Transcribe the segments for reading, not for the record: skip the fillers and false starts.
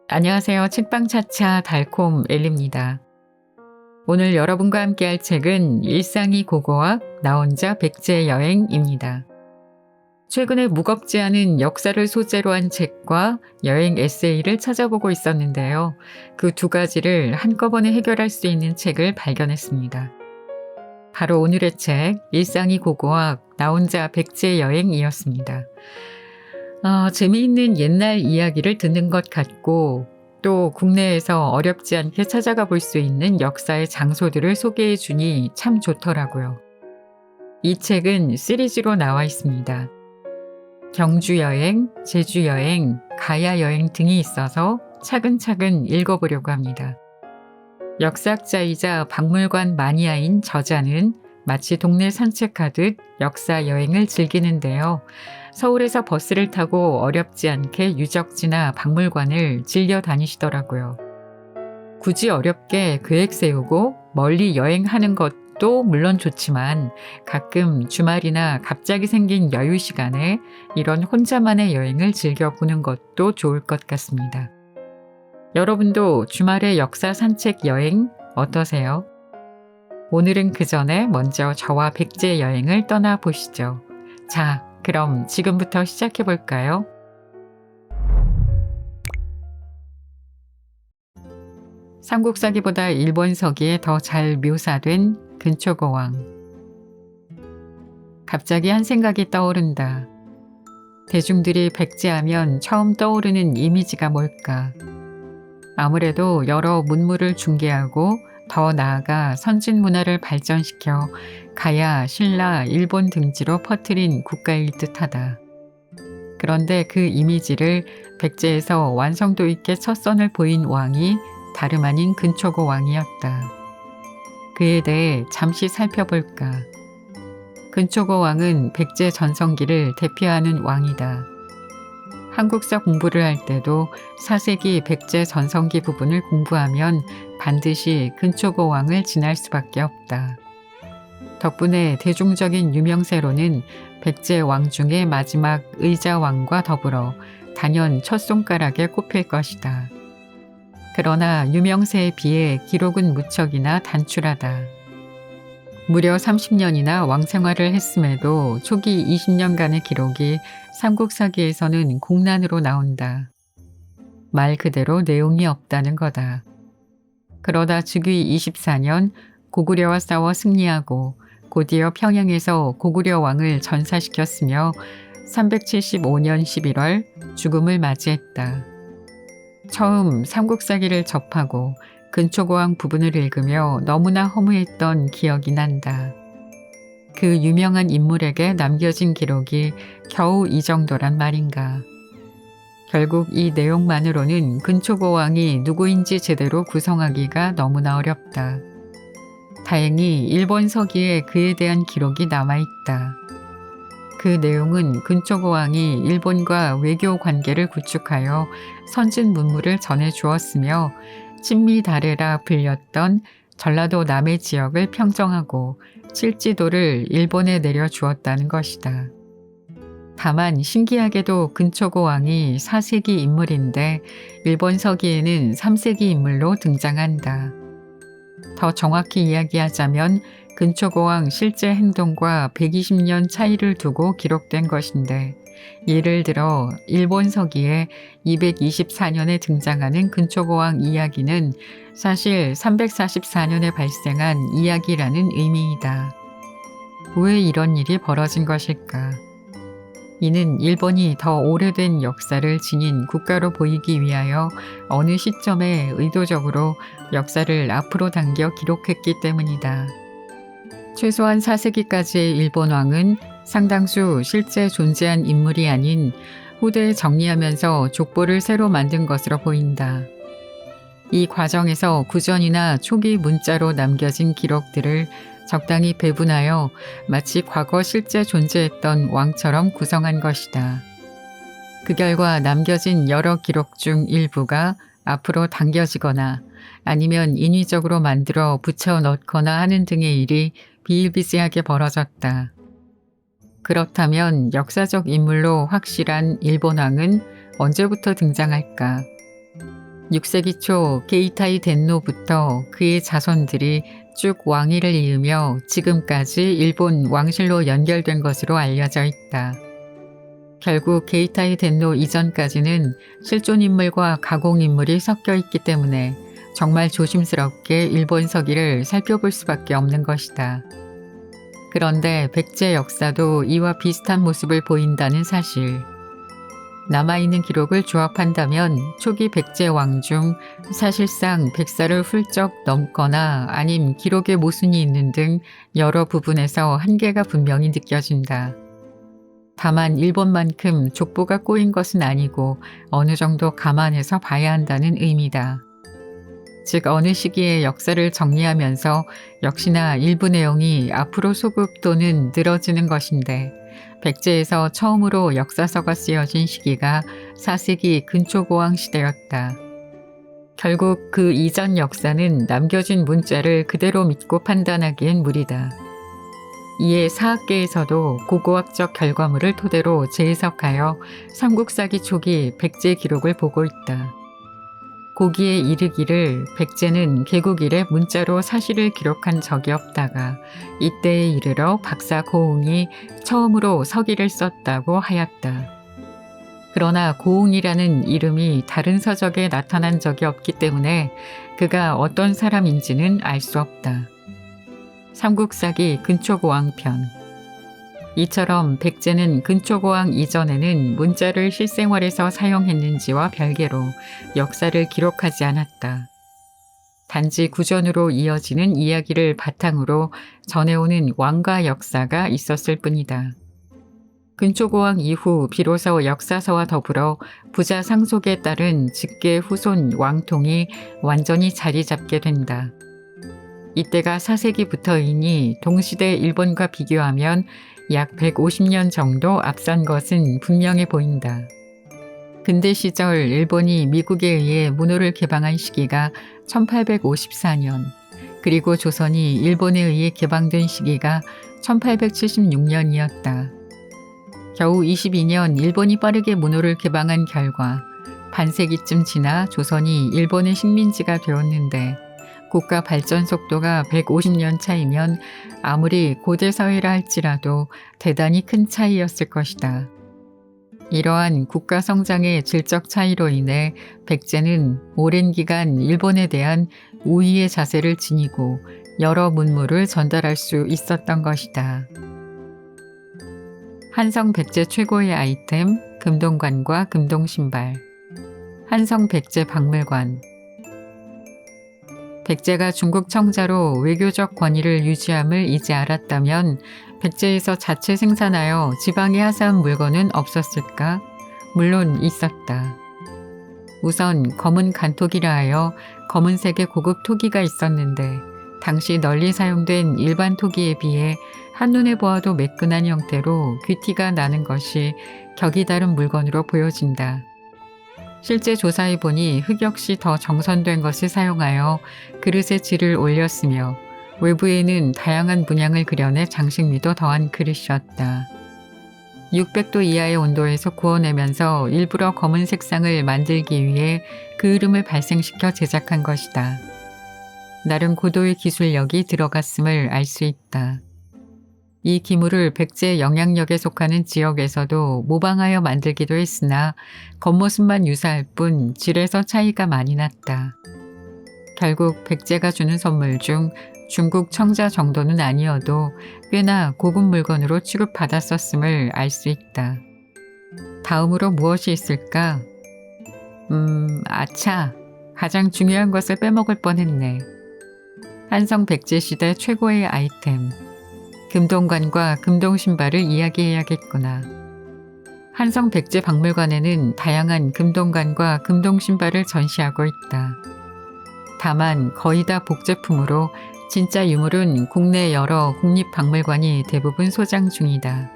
안녕하세요. 책방차차 달콤 엘리입니다. 오늘 여러분과 함께 할 책은 일상이 고고학 나 혼자 백제 여행입니다. 최근에 무겁지 않은 역사를 소재로 한 책과 여행 에세이를 찾아보고 있었는데요. 그 두 가지를 한꺼번에 해결할 수 있는 책을 발견했습니다. 바로 오늘의 책 일상이 고고학 나 혼자 백제 여행이었습니다. 재미있는 옛날 이야기를 듣는 것 같고 또 국내에서 어렵지 않게 찾아가 볼 수 있는 역사의 장소들을 소개해 주니 참 좋더라고요. 이 책은 시리즈로 나와 있습니다. 경주 여행, 제주 여행, 가야 여행 등이 있어서 차근차근 읽어보려고 합니다. 역사학자이자 박물관 마니아인 저자는 마치 동네 산책하듯 역사 여행을 즐기는데요. 서울에서 버스를 타고 어렵지 않게 유적지나 박물관을 질려 다니시더라고요. 굳이 어렵게 계획 세우고 멀리 여행하는 것도 물론 좋지만 가끔 주말이나 갑자기 생긴 여유 시간에 이런 혼자만의 여행을 즐겨보는 것도 좋을 것 같습니다. 여러분도 주말의 역사 산책 여행 어떠세요? 오늘은 그 전에 먼저 저와 백제 여행을 떠나보시죠. 자, 그럼 지금부터 시작해 볼까요? 삼국사기보다 일본서기에 더 잘 묘사된 근초고왕. 갑자기 한 생각이 떠오른다. 대중들이 백제하면 처음 떠오르는 이미지가 뭘까? 아무래도 여러 문물을 중개하고 더 나아가 선진 문화를 발전시켜 가야, 신라, 일본 등지로 퍼뜨린 국가일 듯하다. 그런데 그 이미지를 백제에서 완성도 있게 첫 선을 보인 왕이 다름 아닌 근초고 왕이었다. 그에 대해 잠시 살펴볼까. 근초고 왕은 백제 전성기를 대표하는 왕이다. 한국사 공부를 할 때도 4세기 백제 전성기 부분을 공부하면 반드시 근초고 왕을 지날 수밖에 없다. 덕분에 대중적인 유명세로는 백제 왕 중의 마지막 의자왕과 더불어 단연 첫 손가락에 꼽힐 것이다. 그러나 유명세에 비해 기록은 무척이나 단출하다. 무려 30년이나 왕 생활을 했음에도 초기 20년간의 기록이 삼국사기에서는 공란으로 나온다. 말 그대로 내용이 없다는 거다. 그러다 즉위 24년 고구려와 싸워 승리하고 곧이어 평양에서 고구려 왕을 전사시켰으며 375년 11월 죽음을 맞이했다. 처음 삼국사기를 접하고 근초고왕 부분을 읽으며 너무나 허무했던 기억이 난다. 그 유명한 인물에게 남겨진 기록이 겨우 이 정도란 말인가. 결국 이 내용만으로는 근초고왕이 누구인지 제대로 구성하기가 너무나 어렵다. 다행히 일본 서기에 그에 대한 기록이 남아있다. 그 내용은 근초고왕이 일본과 외교 관계를 구축하여 선진 문물을 전해주었으며 친미다레라 불렸던 전라도 남해 지역을 평정하고 실지도를 일본에 내려주었다는 것이다. 다만 신기하게도 근초고왕이 4세기 인물인데 일본 서기에는 3세기 인물로 등장한다. 더 정확히 이야기하자면 근초고왕 실제 행동과 120년 차이를 두고 기록된 것인데 예를 들어 일본 서기에 224년에 등장하는 근초고왕 이야기는 사실 344년에 발생한 이야기라는 의미이다. 왜 이런 일이 벌어진 것일까? 이는 일본이 더 오래된 역사를 지닌 국가로 보이기 위하여 어느 시점에 의도적으로 역사를 앞으로 당겨 기록했기 때문이다. 최소한 4세기까지의 일본 왕은 상당수 실제 존재한 인물이 아닌 후대에 정리하면서 족보를 새로 만든 것으로 보인다. 이 과정에서 구전이나 초기 문자로 남겨진 기록들을 적당히 배분하여 마치 과거 실제 존재했던 왕처럼 구성한 것이다. 그 결과 남겨진 여러 기록 중 일부가 앞으로 당겨지거나 아니면 인위적으로 만들어 붙여 넣거나 하는 등의 일이 비일비재하게 벌어졌다. 그렇다면 역사적 인물로 확실한 일본 왕은 언제부터 등장할까? 6세기 초 게이타이 덴노부터 그의 자손들이 쭉 왕위를 이으며 지금까지 일본 왕실로 연결된 것으로 알려져 있다. 결국 게이타이 덴노 이전까지는 실존 인물과 가공 인물이 섞여 있기 때문에 정말 조심스럽게 일본 서기를 살펴볼 수밖에 없는 것이다. 그런데 백제 역사도 이와 비슷한 모습을 보인다는 사실. 남아있는 기록을 조합한다면 초기 백제 왕 중 사실상 100살을 훌쩍 넘거나 아님 기록에 모순이 있는 등 여러 부분에서 한계가 분명히 느껴진다. 다만 일본만큼 족보가 꼬인 것은 아니고 어느 정도 감안해서 봐야 한다는 의미다. 즉 어느 시기의 역사를 정리하면서 역시나 일부 내용이 앞으로 소급 또는 늘어지는 것인데 백제에서 처음으로 역사서가 쓰여진 시기가 4세기 근초고왕 시대였다. 결국 그 이전 역사는 남겨진 문자를 그대로 믿고 판단하기엔 무리다. 이에 사학계에서도 고고학적 결과물을 토대로 재해석하여 삼국사기 초기 백제 기록을 보고 있다. 고기에 이르기를 백제는 개국 이래 문자로 사실을 기록한 적이 없다가 이때에 이르러 박사 고웅이 처음으로 서기를 썼다고 하였다. 그러나 고웅이라는 이름이 다른 서적에 나타난 적이 없기 때문에 그가 어떤 사람인지는 알 수 없다. 삼국사기 근초고왕편. 이처럼 백제는 근초고왕 이전에는 문자를 실생활에서 사용했는지와 별개로 역사를 기록하지 않았다. 단지 구전으로 이어지는 이야기를 바탕으로 전해오는 왕가 역사가 있었을 뿐이다. 근초고왕 이후 비로소 역사서와 더불어 부자 상속에 따른 직계 후손 왕통이 완전히 자리 잡게 된다. 이때가 4세기부터이니 동시대 일본과 비교하면 약 150년 정도 앞선 것은 분명해 보인다. 근대 시절 일본이 미국에 의해 문호를 개방한 시기가 1854년, 그리고 조선이 일본에 의해 개방된 시기가 1876년이었다. 겨우 22년 일본이 빠르게 문호를 개방한 결과 반세기쯤 지나 조선이 일본의 식민지가 되었는데 국가 발전 속도가 150년 차이면 아무리 고대 사회라 할지라도 대단히 큰 차이였을 것이다. 이러한 국가 성장의 질적 차이로 인해 백제는 오랜 기간 일본에 대한 우위의 자세를 지니고 여러 문물을 전달할 수 있었던 것이다. 한성 백제 최고의 아이템, 금동관과 금동신발. 한성 백제 박물관. 백제가 중국 청자로 외교적 권위를 유지함을 이제 알았다면 백제에서 자체 생산하여 지방에 하사한 물건은 없었을까? 물론 있었다. 우선 검은 간토기라 하여 검은색의 고급 토기가 있었는데 당시 널리 사용된 일반 토기에 비해 한눈에 보아도 매끈한 형태로 귀티가 나는 것이 격이 다른 물건으로 보여진다. 실제 조사해보니 흙 역시 더 정선된 것을 사용하여 그릇의 질을 올렸으며 외부에는 다양한 문양을 그려내 장식미도 더한 그릇이었다. 600도 이하의 온도에서 구워내면서 일부러 검은 색상을 만들기 위해 그 흐름을 발생시켜 제작한 것이다. 나름 고도의 기술력이 들어갔음을 알 수 있다. 이 기물을 백제의 영향력에 속하는 지역에서도 모방하여 만들기도 했으나 겉모습만 유사할 뿐 질에서 차이가 많이 났다. 결국 백제가 주는 선물 중 중국 청자 정도는 아니어도 꽤나 고급 물건으로 취급받았었음을 알 수 있다. 다음으로 무엇이 있을까? 아차! 가장 중요한 것을 빼먹을 뻔했네. 한성 백제 시대 최고의 아이템. 금동관과 금동신발을 이야기해야겠구나. 한성 백제 박물관에는 다양한 금동관과 금동신발을 전시하고 있다. 다만 거의 다 복제품으로 진짜 유물은 국내 여러 국립박물관이 대부분 소장 중이다.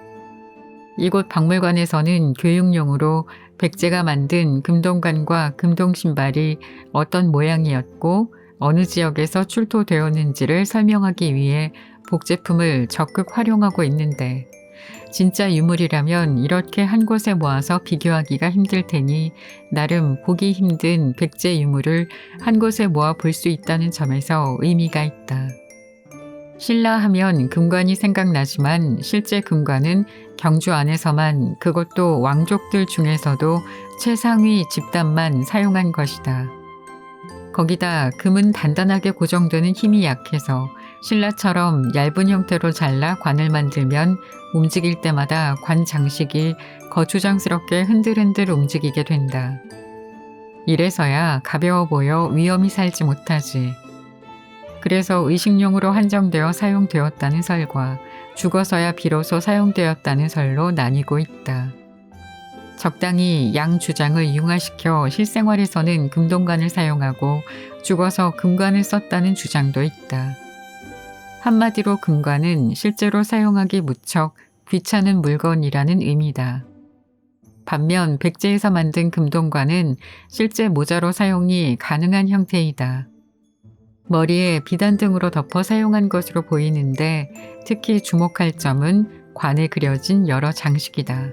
이곳 박물관에서는 교육용으로 백제가 만든 금동관과 금동신발이 어떤 모양이었고 어느 지역에서 출토되었는지를 설명하기 위해 복제품을 적극 활용하고 있는데 진짜 유물이라면 이렇게 한 곳에 모아서 비교하기가 힘들 테니 나름 보기 힘든 백제 유물을 한 곳에 모아 볼 수 있다는 점에서 의미가 있다. 신라 하면 금관이 생각나지만 실제 금관은 경주 안에서만, 그것도 왕족들 중에서도 최상위 집단만 사용한 것이다. 거기다 금은 단단하게 고정되는 힘이 약해서 신라처럼 얇은 형태로 잘라 관을 만들면 움직일 때마다 관 장식이 거추장스럽게 흔들흔들 움직이게 된다. 이래서야 가벼워 보여 위험이 살지 못하지. 그래서 의식용으로 한정되어 사용되었다는 설과 죽어서야 비로소 사용되었다는 설로 나뉘고 있다. 적당히 양 주장을 융화시켜 실생활에서는 금동관을 사용하고 죽어서 금관을 썼다는 주장도 있다. 한마디로 금관은 실제로 사용하기 무척 귀찮은 물건이라는 의미다. 반면 백제에서 만든 금동관은 실제 모자로 사용이 가능한 형태이다. 머리에 비단 등으로 덮어 사용한 것으로 보이는데 특히 주목할 점은 관에 그려진 여러 장식이다.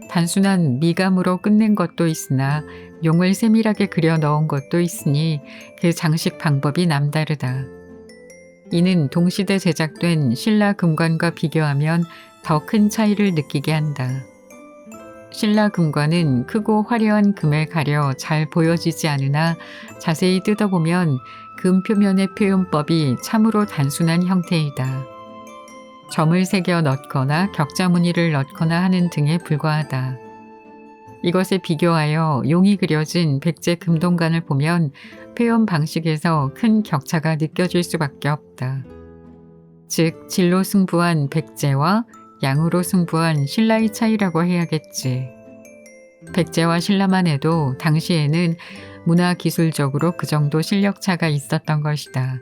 단순한 미감으로 끝낸 것도 있으나 용을 세밀하게 그려 넣은 것도 있으니 그 장식 방법이 남다르다. 이는 동시대 제작된 신라 금관과 비교하면 더 큰 차이를 느끼게 한다. 신라 금관은 크고 화려한 금에 가려 잘 보여지지 않으나 자세히 뜯어보면 금 표면의 표현법이 참으로 단순한 형태이다. 점을 새겨 넣거나 격자 무늬를 넣거나 하는 등에 불과하다. 이것에 비교하여 용이 그려진 백제 금동관을 보면 표현 방식에서 큰 격차가 느껴질 수밖에 없다. 즉 질로 승부한 백제와 양으로 승부한 신라의 차이라고 해야겠지. 백제와 신라만 해도 당시에는 문화기술적으로 그 정도 실력차가 있었던 것이다.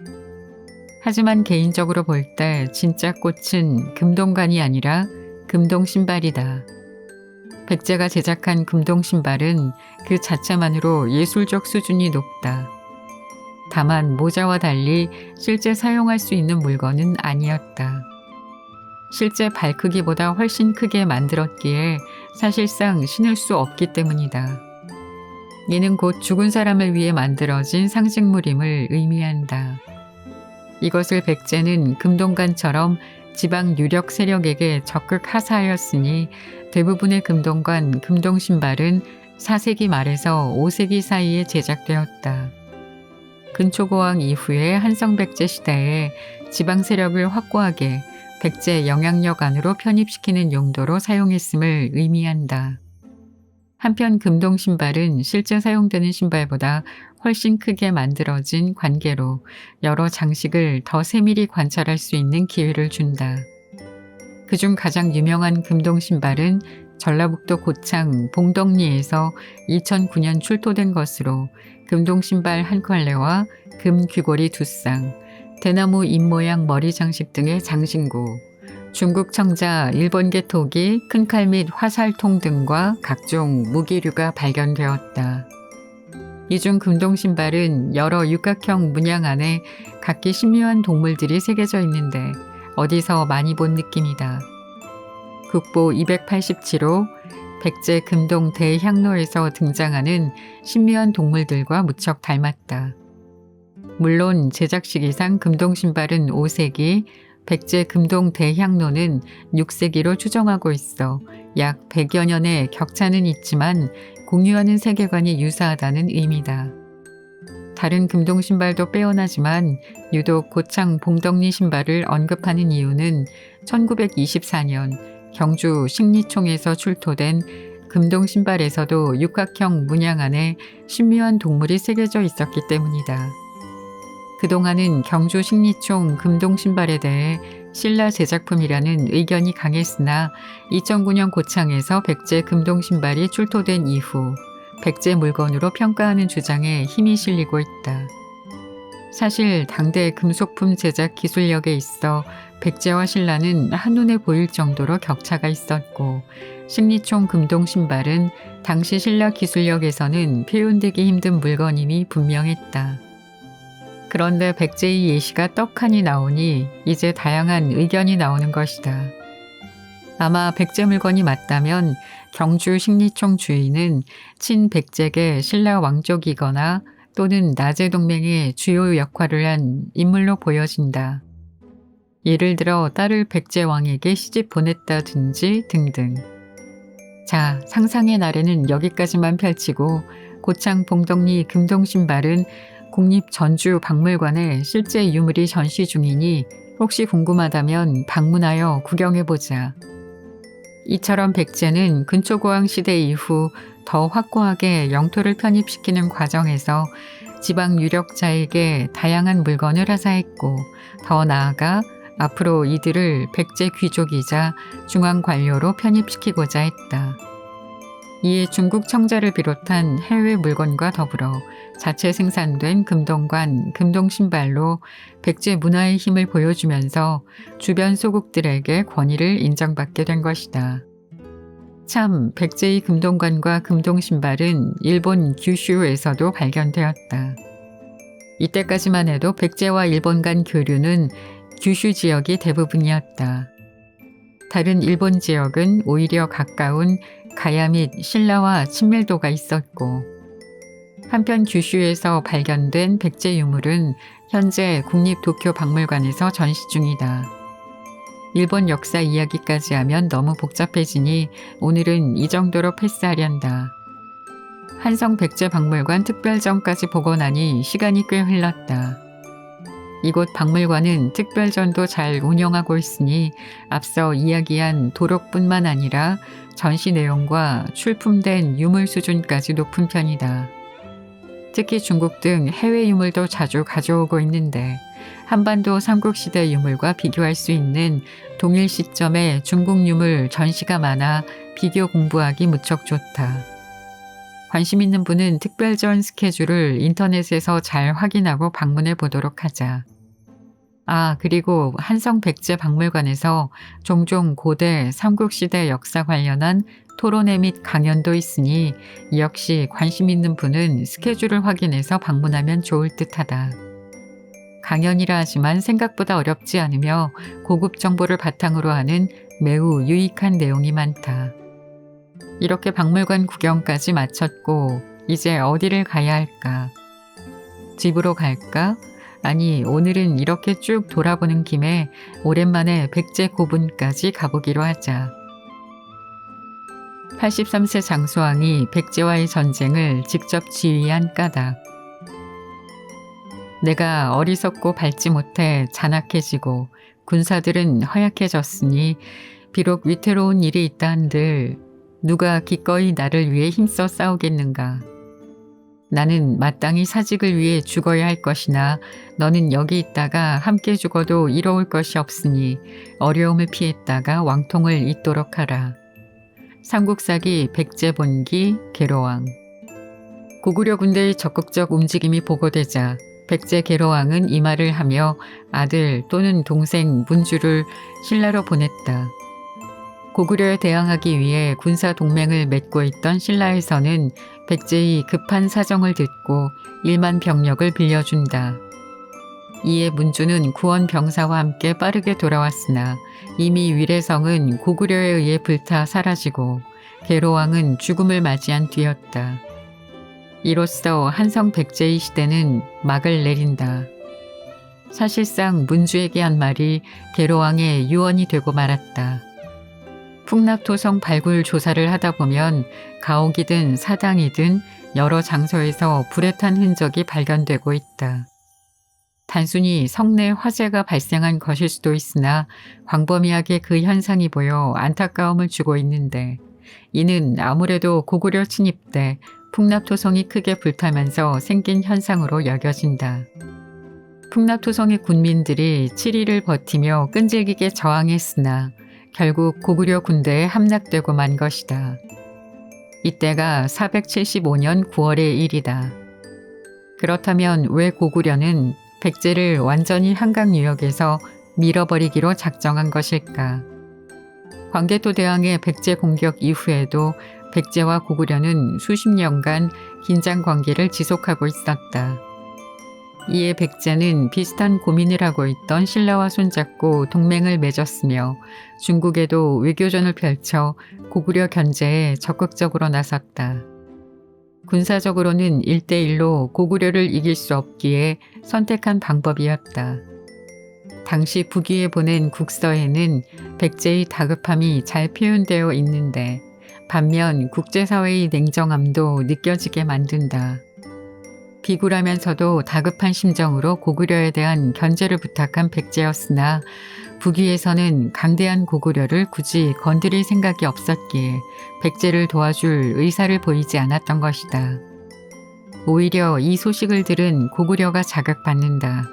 하지만 개인적으로 볼 때 진짜 꽃은 금동관이 아니라 금동신발이다. 백제가 제작한 금동신발은 그 자체만으로 예술적 수준이 높다. 다만 모자와 달리 실제 사용할 수 있는 물건은 아니었다. 실제 발 크기보다 훨씬 크게 만들었기에 사실상 신을 수 없기 때문이다. 이는 곧 죽은 사람을 위해 만들어진 상징물임을 의미한다. 이것을 백제는 금동관처럼 지방 유력 세력에게 적극 하사하였으니 대부분의 금동관, 금동신발은 4세기 말에서 5세기 사이에 제작되었다. 근초고왕 이후의 한성백제 시대에 지방 세력을 확고하게 백제 영향력 안으로 편입시키는 용도로 사용했음을 의미한다. 한편 금동신발은 실제 사용되는 신발보다 훨씬 크게 만들어진 관계로 여러 장식을 더 세밀히 관찰할 수 있는 기회를 준다. 그중 가장 유명한 금동신발은 전라북도 고창 봉덕리에서 2009년 출토된 것으로 금동신발 한 컬레와 금 귀걸이 2쌍, 대나무 잎 모양 머리 장식 등의 장신구, 중국 청자, 일본계 토기, 큰 칼 및 화살통 등과 각종 무기류가 발견되었다. 이 중 금동신발은 여러 육각형 문양 안에 각기 신묘한 동물들이 새겨져 있는데 어디서 많이 본 느낌이다. 국보 287호 백제 금동 대향로에서 등장하는 신묘한 동물들과 무척 닮았다. 물론 제작 시기상 금동신발은 5세기, 백제 금동 대향로는 6세기로 추정하고 있어 약 100여 년의 격차는 있지만 공유하는 세계관이 유사하다는 의미다. 다른 금동 신발도 빼어나지만 유독 고창 봉덕리 신발을 언급하는 이유는 1924년 경주 식리총에서 출토된 금동 신발에서도 육각형 문양 안에 신묘한 동물이 새겨져 있었기 때문이다. 그동안은 경주 식리총 금동 신발에 대해 신라 제작품이라는 의견이 강했으나 2009년 고창에서 백제 금동 신발이 출토된 이후 백제 물건으로 평가하는 주장에 힘이 실리고 있다. 사실 당대 금속품 제작 기술력에 있어 백제와 신라는 한눈에 보일 정도로 격차가 있었고 식리총 금동 신발은 당시 신라 기술력에서는 표현되기 힘든 물건임이 분명했다. 그런데 백제의 예시가 떡하니 나오니 이제 다양한 의견이 나오는 것이다. 아마 백제 물건이 맞다면 경주 식리총 주인은 친백제계 신라 왕족이거나 또는 나제 동맹의 주요 역할을 한 인물로 보여진다. 예를 들어 딸을 백제 왕에게 시집 보냈다든지 등등. 자, 상상의 나래는 여기까지만 펼치고 고창 봉덕리 금동신발은 국립전주박물관에 실제 유물이 전시 중이니 혹시 궁금하다면 방문하여 구경해보자. 이처럼 백제는 근초고왕 시대 이후 더 확고하게 영토를 편입시키는 과정에서 지방 유력자에게 다양한 물건을 하사했고 더 나아가 앞으로 이들을 백제 귀족이자 중앙 관료로 편입시키고자 했다. 이에 중국 청자를 비롯한 해외 물건과 더불어 자체 생산된 금동관, 금동신발로 백제 문화의 힘을 보여주면서 주변 소국들에게 권위를 인정받게 된 것이다. 참, 백제의 금동관과 금동신발은 일본 규슈에서도 발견되었다. 이때까지만 해도 백제와 일본 간 교류는 규슈 지역이 대부분이었다. 다른 일본 지역은 오히려 가까운 가야 및 신라와 친밀도가 있었고, 한편 규슈에서 발견된 백제 유물은 현재 국립도쿄박물관에서 전시 중이다. 일본 역사 이야기까지 하면 너무 복잡해지니 오늘은 이 정도로 패스하련다. 한성 백제박물관 특별전까지 보고 나니 시간이 꽤 흘렀다. 이곳 박물관은 특별전도 잘 운영하고 있으니 앞서 이야기한 도록뿐만 아니라 전시 내용과 출품된 유물 수준까지 높은 편이다. 특히 중국 등 해외 유물도 자주 가져오고 있는데 한반도 삼국시대 유물과 비교할 수 있는 동일 시점의 중국 유물 전시가 많아 비교 공부하기 무척 좋다. 관심 있는 분은 특별전 스케줄을 인터넷에서 잘 확인하고 방문해 보도록 하자. 아, 그리고 한성 백제 박물관에서 종종 고대 삼국시대 역사 관련한 토론회 및 강연도 있으니 역시 관심 있는 분은 스케줄을 확인해서 방문하면 좋을 듯하다. 강연이라 하지만 생각보다 어렵지 않으며 고급 정보를 바탕으로 하는 매우 유익한 내용이 많다. 이렇게 박물관 구경까지 마쳤고 이제 어디를 가야 할까? 집으로 갈까? 아니, 오늘은 이렇게 쭉 돌아보는 김에 오랜만에 백제 고분까지 가보기로 하자. 83세 장수왕이 백제와의 전쟁을 직접 지휘한 까닭. 내가 어리석고 밟지 못해 잔악해지고 군사들은 허약해졌으니 비록 위태로운 일이 있다 한들 누가 기꺼이 나를 위해 힘써 싸우겠는가. 나는 마땅히 사직을 위해 죽어야 할 것이나 너는 여기 있다가 함께 죽어도 이로울 것이 없으니 어려움을 피했다가 왕통을 잇도록 하라. 삼국사기 백제본기 계로왕. 고구려 군대의 적극적 움직임이 보고되자 백제 계로왕은 이 말을 하며 아들 또는 동생 문주를 신라로 보냈다. 고구려에 대항하기 위해 군사 동맹을 맺고 있던 신라에서는 백제의 급한 사정을 듣고 1만 병력을 빌려준다. 이에 문주는 구원 병사와 함께 빠르게 돌아왔으나 이미 위례성은 고구려에 의해 불타 사라지고 계로왕은 죽음을 맞이한 뒤였다. 이로써 한성 백제의 시대는 막을 내린다. 사실상 문주에게 한 말이 계로왕의 유언이 되고 말았다. 풍납토성 발굴 조사를 하다 보면 가옥이든 사당이든 여러 장소에서 불에 탄 흔적이 발견되고 있다. 단순히 성내 화재가 발생한 것일 수도 있으나 광범위하게 그 현상이 보여 안타까움을 주고 있는데 이는 아무래도 고구려 침입 때 풍납토성이 크게 불타면서 생긴 현상으로 여겨진다. 풍납토성의 군민들이 7일을 버티며 끈질기게 저항했으나 결국 고구려 군대에 함락되고 만 것이다. 이때가 475년 9월의 일이다. 그렇다면 왜 고구려는 백제를 완전히 한강 유역에서 밀어버리기로 작정한 것일까? 광개토 대왕의 백제 공격 이후에도 백제와 고구려는 수십 년간 긴장 관계를 지속하고 있었다. 이에 백제는 비슷한 고민을 하고 있던 신라와 손잡고 동맹을 맺었으며 중국에도 외교전을 펼쳐 고구려 견제에 적극적으로 나섰다. 군사적으로는 1대1로 고구려를 이길 수 없기에 선택한 방법이었다. 당시 북위에 보낸 국서에는 백제의 다급함이 잘 표현되어 있는데 반면 국제사회의 냉정함도 느껴지게 만든다. 비굴하면서도 다급한 심정으로 고구려에 대한 견제를 부탁한 백제였으나 북위에서는 강대한 고구려를 굳이 건드릴 생각이 없었기에 백제를 도와줄 의사를 보이지 않았던 것이다. 오히려 이 소식을 들은 고구려가 자극받는다.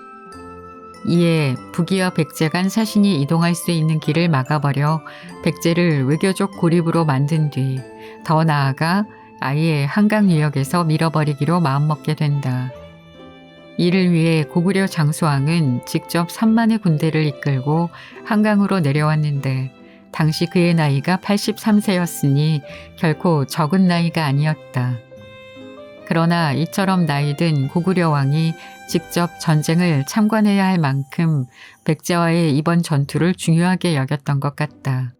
이에 북위와 백제 간 사신이 이동할 수 있는 길을 막아버려 백제를 외교적 고립으로 만든 뒤 더 나아가 아예 한강 유역에서 밀어버리기로 마음먹게 된다. 이를 위해 고구려 장수왕은 직접 3만의 군대를 이끌고 한강으로 내려왔는데 당시 그의 나이가 83세였으니 결코 적은 나이가 아니었다. 그러나 이처럼 나이든 고구려 왕이 직접 전쟁을 참관해야 할 만큼 백제와의 이번 전투를 중요하게 여겼던 것 같다.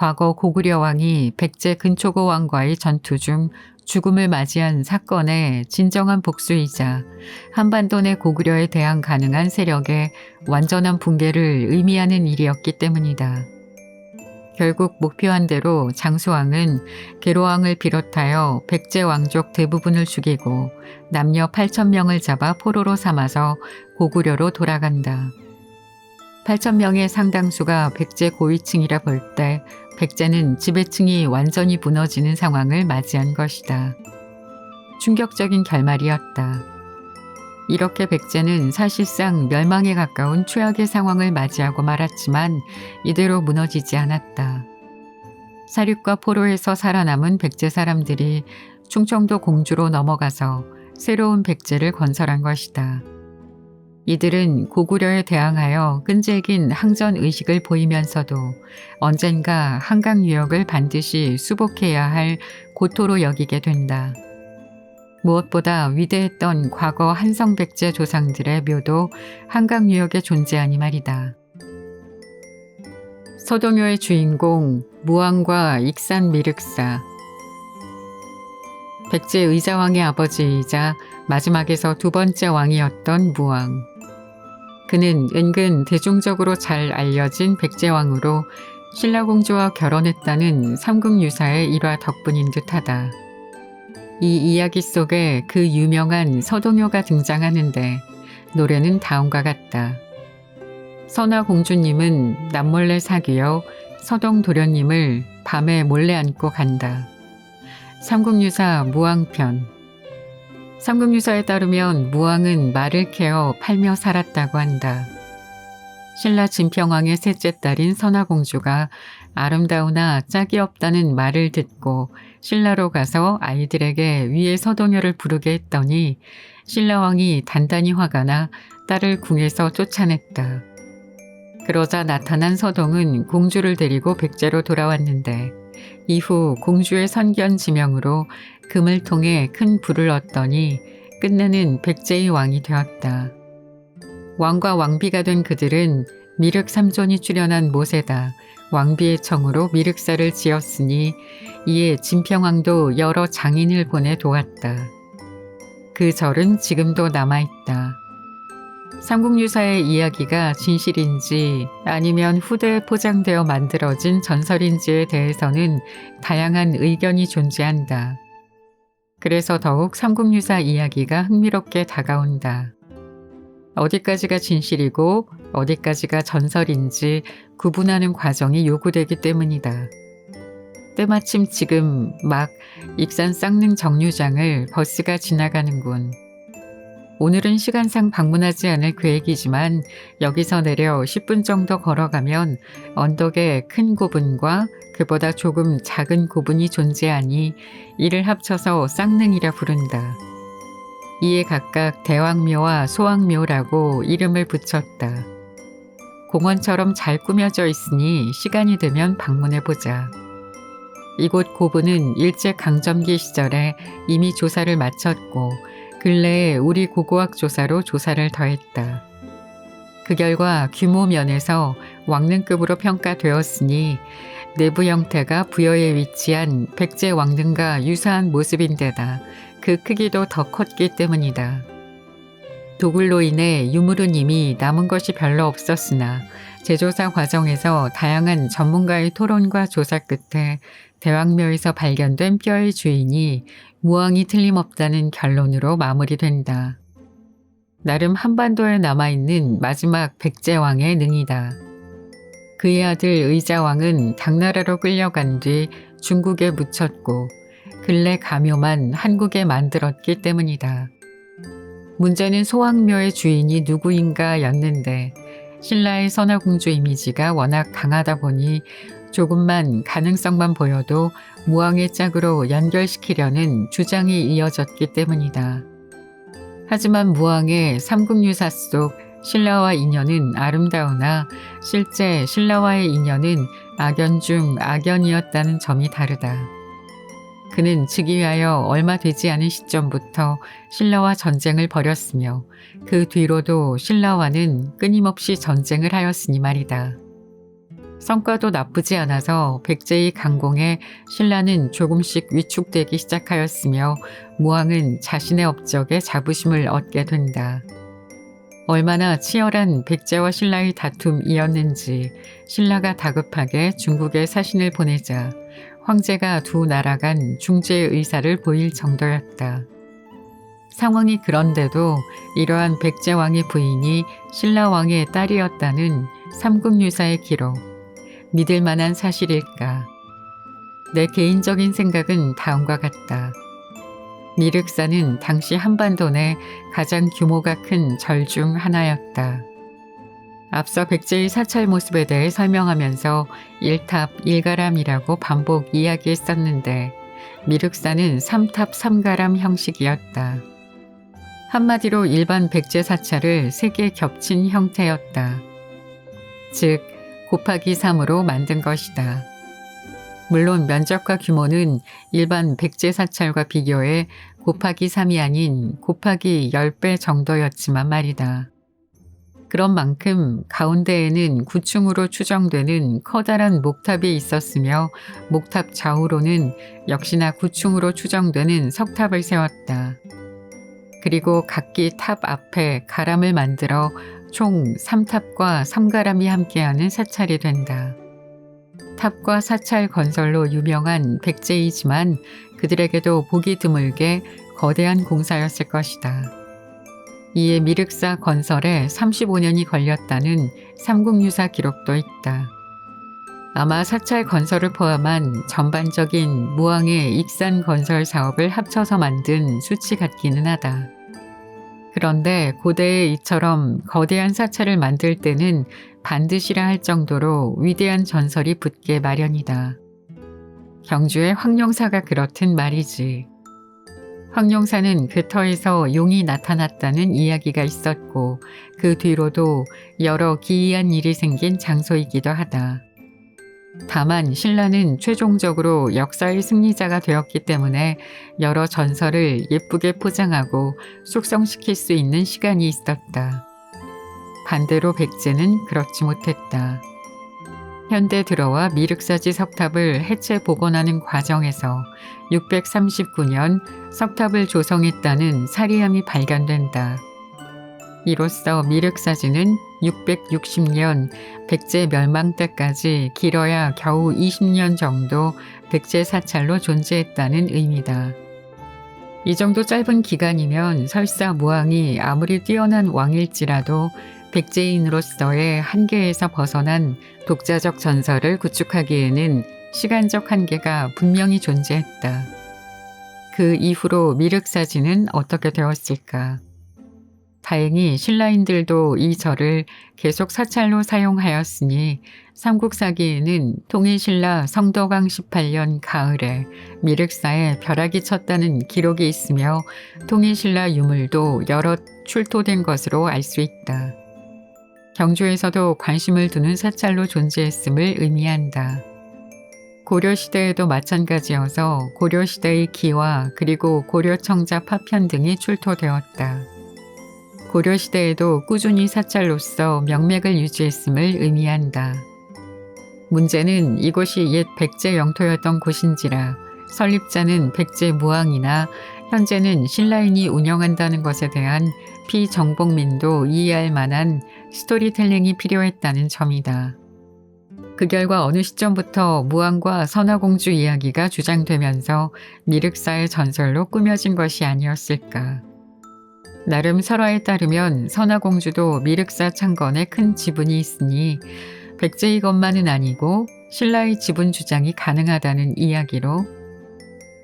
과거 고구려 왕이 백제 근초고 왕과의 전투 중 죽음을 맞이한 사건의 진정한 복수이자 한반도 내 고구려에 대항 가능한 세력의 완전한 붕괴를 의미하는 일이었기 때문이다. 결국 목표한 대로 장수왕은 계로왕을 비롯하여 백제 왕족 대부분을 죽이고 남녀 8,000명을 잡아 포로로 삼아서 고구려로 돌아간다. 8,000명의 상당수가 백제 고위층이라 볼 때 백제는 지배층이 완전히 무너지는 상황을 맞이한 것이다. 충격적인 결말이었다. 이렇게 백제는 사실상 멸망에 가까운 최악의 상황을 맞이하고 말았지만 이대로 무너지지 않았다. 사륙과 포로에서 살아남은 백제 사람들이 충청도 공주로 넘어가서 새로운 백제를 건설한 것이다. 이들은 고구려에 대항하여 끈질긴 항전 의식을 보이면서도 언젠가 한강 유역을 반드시 수복해야 할 고토로 여기게 된다. 무엇보다 위대했던 과거 한성백제 조상들의 묘도 한강 유역에 존재하니 말이다. 서동요의 주인공 무왕과 익산 미륵사. 백제 의자왕의 아버지이자 마지막에서 두 번째 왕이었던 무왕. 그는 은근 대중적으로 잘 알려진 백제왕으로 신라공주와 결혼했다는 삼국유사의 일화 덕분인 듯하다. 이 이야기 속에 그 유명한 서동요가 등장하는데 노래는 다음과 같다. 선화공주님은 남몰래 사귀어 서동도련님을 밤에 몰래 안고 간다. 삼국유사 무왕편. 삼국유사에 따르면 무왕은 말을 캐어 팔며 살았다고 한다. 신라 진평왕의 셋째 딸인 선화공주가 아름다우나 짝이 없다는 말을 듣고 신라로 가서 아이들에게 위에 서동요를 부르게 했더니 신라왕이 단단히 화가 나 딸을 궁에서 쫓아냈다. 그러자 나타난 서동은 공주를 데리고 백제로 돌아왔는데 이후 공주의 선견 지명으로 금을 통해 큰 부를 얻더니 끝내는 백제의 왕이 되었다. 왕과 왕비가 된 그들은 미륵 삼존이 출연한 못에다 왕비의 청으로 미륵사를 지었으니 이에 진평왕도 여러 장인을 보내 도왔다. 그 절은 지금도 남아있다. 삼국유사의 이야기가 진실인지 아니면 후대에 포장되어 만들어진 전설인지에 대해서는 다양한 의견이 존재한다. 그래서 더욱 삼국유사 이야기가 흥미롭게 다가온다. 어디까지가 진실이고 어디까지가 전설인지 구분하는 과정이 요구되기 때문이다. 때마침 지금 막 익산 쌍릉 정류장을 버스가 지나가는군. 오늘은 시간상 방문하지 않을 계획이지만 여기서 내려 10분 정도 걸어가면 언덕에 큰 고분과 그보다 조금 작은 고분이 존재하니 이를 합쳐서 쌍릉이라 부른다. 이에 각각 대왕묘와 소왕묘라고 이름을 붙였다. 공원처럼 잘 꾸며져 있으니 시간이 되면 방문해보자. 이곳 고분은 일제강점기 시절에 이미 조사를 마쳤고 근래에 우리 고고학 조사로 조사를 더했다. 그 결과 규모 면에서 왕릉급으로 평가되었으니 내부 형태가 부여에 위치한 백제 왕릉과 유사한 모습인데다 그 크기도 더 컸기 때문이다. 도굴로 인해 유물은 이미 남은 것이 별로 없었으나 재조사 과정에서 다양한 전문가의 토론과 조사 끝에 대왕묘에서 발견된 뼈의 주인이 무왕이 틀림없다는 결론으로 마무리된다. 나름 한반도에 남아있는 마지막 백제왕의 능이다. 그의 아들 의자왕은 당나라로 끌려간 뒤 중국에 묻혔고 근래 가묘만 한국에 만들었기 때문이다. 문제는 소왕묘의 주인이 누구인가 였는데 신라의 선화공주 이미지가 워낙 강하다 보니 조금만 가능성만 보여도 무왕의 짝으로 연결시키려는 주장이 이어졌기 때문이다. 하지만 무왕의 삼국유사 속 신라와 인연은 아름다우나 실제 신라와의 인연은 악연 중 악연이었다는 점이 다르다. 그는 즉위하여 얼마 되지 않은 시점부터 신라와 전쟁을 벌였으며 그 뒤로도 신라와는 끊임없이 전쟁을 하였으니 말이다. 성과도 나쁘지 않아서 백제의 강공에 신라는 조금씩 위축되기 시작하였으며 무왕은 자신의 업적에 자부심을 얻게 된다. 얼마나 치열한 백제와 신라의 다툼이었는지 신라가 다급하게 중국에 사신을 보내자 황제가 두 나라 간 중재의 의사를 보일 정도였다. 상황이 그런데도 이러한 백제왕의 부인이 신라왕의 딸이었다는 삼국유사의 기록, 믿을 만한 사실일까? 내 개인적인 생각은 다음과 같다. 미륵사는 당시 한반도 내 가장 규모가 큰 절 중 하나였다. 앞서 백제의 사찰 모습에 대해 설명하면서 일탑 일가람이라고 반복 이야기했었는데 미륵사는 삼탑 삼가람 형식이었다. 한마디로 일반 백제 사찰을 3개 겹친 형태였다. 즉 곱하기 3으로 만든 것이다. 물론 면적과 규모는 일반 백제 사찰과 비교해 곱하기 3이 아닌 곱하기 10배 정도였지만 말이다. 그런 만큼 가운데에는 9층으로 추정되는 커다란 목탑이 있었으며 목탑 좌우로는 역시나 9층으로 추정되는 석탑을 세웠다. 그리고 각기 탑 앞에 가람을 만들어 총 3탑과 3가람이 함께하는 사찰이 된다. 탑과 사찰 건설로 유명한 백제이지만 그들에게도 보기 드물게 거대한 공사였을 것이다. 이에 미륵사 건설에 35년이 걸렸다는 삼국유사 기록도 있다. 아마 사찰 건설을 포함한 전반적인 무왕의 익산 건설 사업을 합쳐서 만든 수치 같기는 하다. 그런데 고대에 이처럼 거대한 사찰을 만들 때는 반드시라 할 정도로 위대한 전설이 붙게 마련이다. 경주의 황룡사가 그렇듯 말이지. 황룡사는 그 터에서 용이 나타났다는 이야기가 있었고 그 뒤로도 여러 기이한 일이 생긴 장소이기도 하다. 다만 신라는 최종적으로 역사의 승리자가 되었기 때문에 여러 전설을 예쁘게 포장하고 숙성시킬 수 있는 시간이 있었다. 반대로 백제는 그렇지 못했다. 현대 들어와 미륵사지 석탑을 해체 복원하는 과정에서 639년 석탑을 조성했다는 사리함이 발견된다. 이로써 미륵사지는 660년 백제 멸망 때까지 길어야 겨우 20년 정도 백제 사찰로 존재했다는 의미다. 이 정도 짧은 기간이면 설사 무왕이 아무리 뛰어난 왕일지라도 백제인으로서의 한계에서 벗어난 독자적 전설을 구축하기에는 시간적 한계가 분명히 존재했다. 그 이후로 미륵사지는 어떻게 되었을까? 다행히 신라인들도 이 절을 계속 사찰로 사용하였으니 삼국사기에는 통일신라 성덕왕 18년 가을에 미륵사에 벼락이 쳤다는 기록이 있으며 통일신라 유물도 여럿 출토된 것으로 알 수 있다. 경주에서도 관심을 두는 사찰로 존재했음을 의미한다. 고려시대에도 마찬가지여서 고려시대의 기와 그리고 고려청자 파편 등이 출토되었다. 고려시대에도 꾸준히 사찰로서 명맥을 유지했음을 의미한다. 문제는 이곳이 옛 백제 영토였던 곳인지라 설립자는 백제 무왕이나 현재는 신라인이 운영한다는 것에 대한 피정복민도 이해할 만한 스토리텔링이 필요했다는 점이다. 그 결과 어느 시점부터 무왕과 선화공주 이야기가 주장되면서 미륵사의 전설로 꾸며진 것이 아니었을까. 나름 설화에 따르면 선화공주도 미륵사 창건에 큰 지분이 있으니 백제의 것만은 아니고 신라의 지분 주장이 가능하다는 이야기로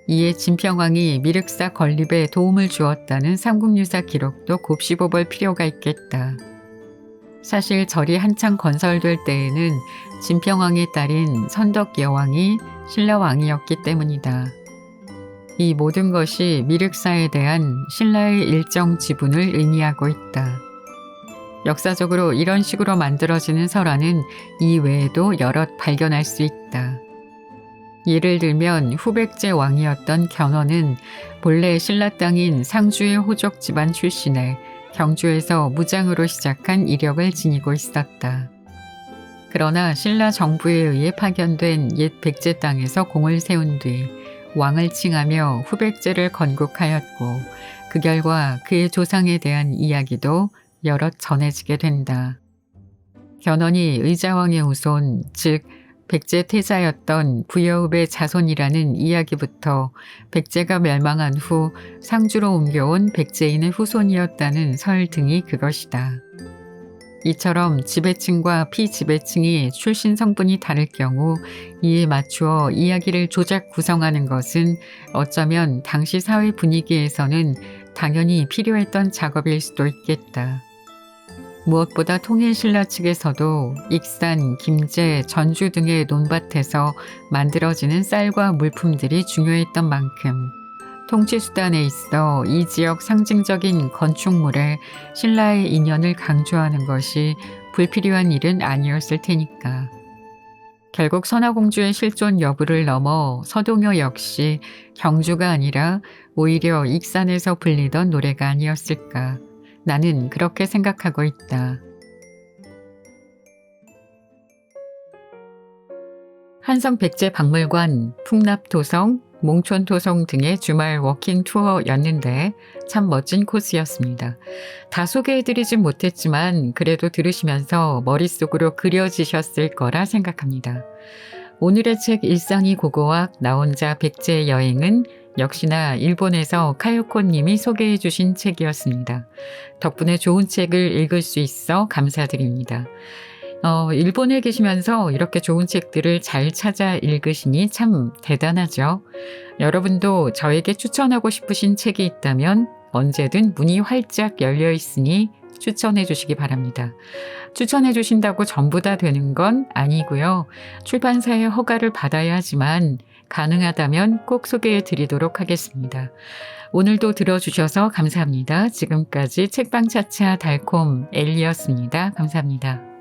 이에 진평왕이 미륵사 건립에 도움을 주었다는 삼국유사 기록도 곱씹어볼 필요가 있겠다. 사실 절이 한창 건설될 때에는 진평왕의 딸인 선덕여왕이 신라왕이었기 때문이다. 이 모든 것이 미륵사에 대한 신라의 일정 지분을 의미하고 있다. 역사적으로 이런 식으로 만들어지는 설화는 이 외에도 여럿 발견할 수 있다. 예를 들면 후백제 왕이었던 견훤은 본래 신라 땅인 상주의 호족 집안 출신에 경주에서 무장으로 시작한 이력을 지니고 있었다. 그러나 신라 정부에 의해 파견된 옛 백제 땅에서 공을 세운 뒤 왕을 칭하며 후백제를 건국하였고 그 결과 그의 조상에 대한 이야기도 여럿 전해지게 된다. 견훤이 의자왕의 후손, 즉 백제 태자였던 부여읍의 자손이라는 이야기부터 백제가 멸망한 후 상주로 옮겨온 백제인의 후손이었다는 설 등이 그것이다. 이처럼 지배층과 피지배층이 출신 성분이 다를 경우 이에 맞추어 이야기를 조작 구성하는 것은 어쩌면 당시 사회 분위기에서는 당연히 필요했던 작업일 수도 있겠다. 무엇보다 통일신라 측에서도 익산, 김제, 전주 등의 논밭에서 만들어지는 쌀과 물품들이 중요했던 만큼 통치수단에 있어 이 지역 상징적인 건축물에 신라의 인연을 강조하는 것이 불필요한 일은 아니었을 테니까. 결국 선화공주의 실존 여부를 넘어 서동요 역시 경주가 아니라 오히려 익산에서 불리던 노래가 아니었을까. 나는 그렇게 생각하고 있다. 한성백제박물관, 풍납도성, 몽촌도성 등의 주말 워킹 투어였는데 참 멋진 코스였습니다. 다 소개해드리진 못했지만 그래도 들으시면서 머릿속으로 그려지셨을 거라 생각합니다. 오늘의 책 일상이 고고학 나 혼자 백제 여행은 역시나 일본에서 카요코님이 소개해 주신 책이었습니다. 덕분에 좋은 책을 읽을 수 있어 감사드립니다. 일본에 계시면서 이렇게 좋은 책들을 잘 찾아 읽으시니 참 대단하죠. 여러분도 저에게 추천하고 싶으신 책이 있다면 언제든 문이 활짝 열려 있으니 추천해 주시기 바랍니다. 추천해 주신다고 전부 다 되는 건 아니고요. 출판사의 허가를 받아야 하지만 가능하다면 꼭 소개해 드리도록 하겠습니다. 오늘도 들어주셔서 감사합니다. 지금까지 책방차차 달콤 엘리였습니다. 감사합니다.